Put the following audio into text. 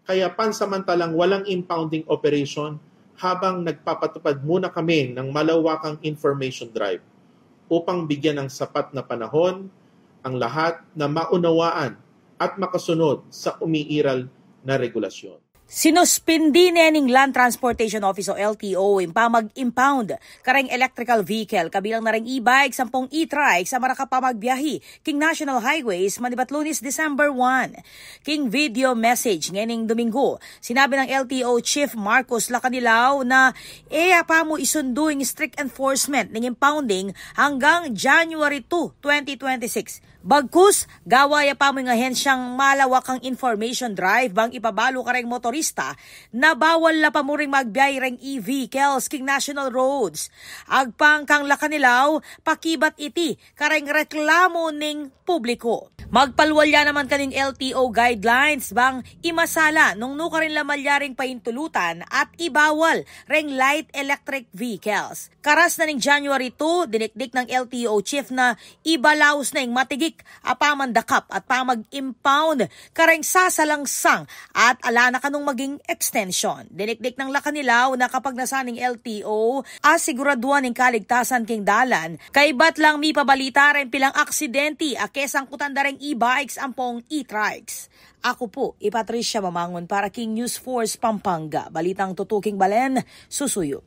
Kaya pansamantalang walang impounding operation habang nagpapatupad muna kami ng malawakang information drive upang bigyan ng sapat na panahon ang lahat na maunawaan at makasunod sa umiiral na regulasyon. Sinuspindi nening Land Transportation Office o LTO impa mag-impound kareng electrical vehicle kabilang na ring e-bike 10 e-trike sa marakapamagbiyahi king National Highways manibat Lunes December 1. King video message ngening Domingo. Sinabi ng LTO Chief Marcos Lacanilaw na pa mo isunduing strict enforcement ng impounding hanggang January 2, 2026. Bagkus, gawaya pa mo ng ahensyang malawakang information drive bang ipabalo kareng motorista na bawal na pa mo ring magbiyay reng e-vehicles king national roads. Agpang kang Lacanilaw, pakibat iti kareng reklamo ning publiko. Magpalwalya naman kaning LTO guidelines bang imasala nung nukarin lamalyaring pahintulutan at ibawal reng light electric vehicles. Karas na ning January 2, dinikdik ng LTO chief na ibalaos na ing matigik apamandakap at pamag-impound kareng sasalangsang at ala na kanong maging extension. Dinikdik ng Lacanilaw na kapag nasaning LTO, asiguraduan ng kaligtasan king dalan, kay bat lang mi pabalita rin pilang aksidente akesang kutanda ring e-bikes ampong e-trikes. Ako po, Patricia Mamangon para King News Force Pampanga. Balitang tutuking balen, susuyo.